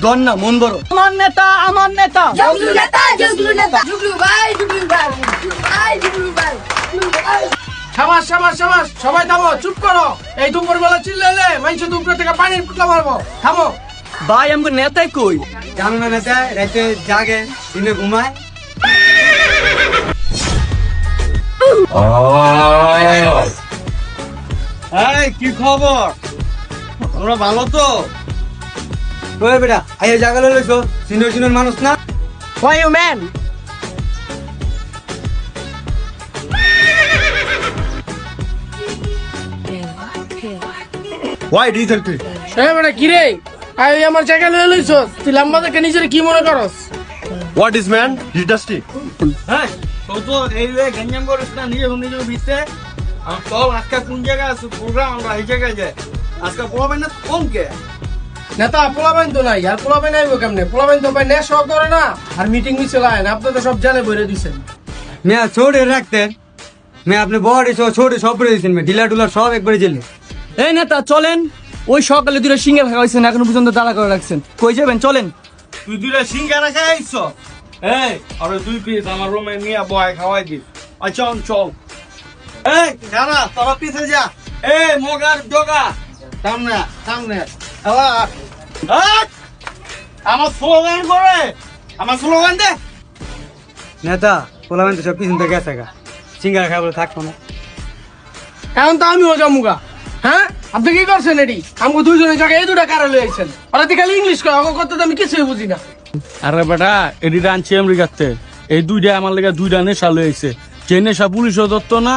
দন না মন বড়। আমার নেতা আমার নেতা। জগলু নেতা জগলু নেতা জগলু ভাই জগলু ভাই জগলু ভাই জগলু ভাই জগলু ভাই। সাবাস সাবাস সাবাস, সবাই থামো, চুপ করো। এই দুপুর বেলা চিল্লাইলে মানুষ দুপুর থেকে পানির পুতলা মারবো। থামো। ভাই আমাকে নেতাই কই? জানো না নেতা রাতে জাগে দিনে ঘুমায়। এই কি খবর, তোমরা ভালো তো? ওই বেটা আইয়া জাগা লইছো, সিনিয়র সিনিয়র মানুষ না? Why you man? Why diesel তুই? এই বেটা কি রে, আই আমার জায়গা লয়ে লইছস, তুই লম্বা দেখে নিজের কি মনে করস? What is man? He's dusty. হ্যাঁ তো এই রে গঞ্জাম করিস না, নিজে নিজে ভিতরে আর চল আজকে কোন জায়গা আছে প্রোগ্রাম, আমরা এই জায়গায় যাই। আজকে বলবেন না কোন কে নেতা পোলাবেন তো নাই, আর পোলাবেন আইবো কেমনে? পোলাবেন তো ভাই নেশা করে না, আর মিটিং মিছিল আয় না, আপনি তো সব জানে বইরে দিছেন। মেয়া ছোড়ে রাখতেন, মেয়া আপনি বড়ি সব ছোড়ে সব করে দিয়েছেন, মেয়ে ঢিলা টুলা সব একবারে জেলে। এই নেতা চলেন, ওই সকালে দুটো সিঙ্গে ভাগা হয়েছেন, এখনো পর্যন্ত দাঁড়া করে রাখছেন। কই যাবেন চলেন। তুই দুইটা সিঙ্গারা খাইছ, এই আরে দুই পিস আমার রুমে নিয়ে বয় খাওয়াই দিস। আচ্ছা চল। এই যারা তোরা পিছে যা, এই মগার জগা সামনে সামনে। আমার স্লোগান করে, আমার স্লোগান দে। নেতা পোলাবেন তো সব পিছন থেকে গেছে গা, সিঙ্গারা খাবো থাকতো না। এখন তো আমিও যামুগা। হ্যাঁ আপনি কি করছেন? এটি আমাকে দুইজনের জায়গায় এই দুটা কারো লয়ে আইছেন, ওরা তো খালি ইংলিশ কয়, আমার কথা তো আমি কিছুই বুঝি না। আরে বেটা এডিটা আনছি আমেরিকাতে, এই দুইটা আমার লেগে দুইটা নেশা লয়েছে। যে নেশা পুলিশও ধরতো না,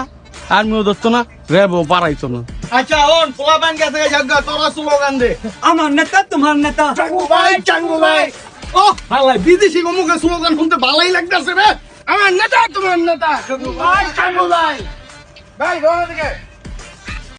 আর্মিও ধরতো না, র্যাবও পারাইতো না। আচ্ছা ওন পোলাবেন গেছে জায়গা, তোরা স্লোগান দে। আমার নেতা তোমার নেতা। চাঙ্গু ভাই ও ভালাই বিদেশি মুখে স্লোগান শুনতে ভালোই লাগতেছে রে। আমার নেতা তোমার নেতা চাঙ্গু ভাই ভাই ঘর থেকে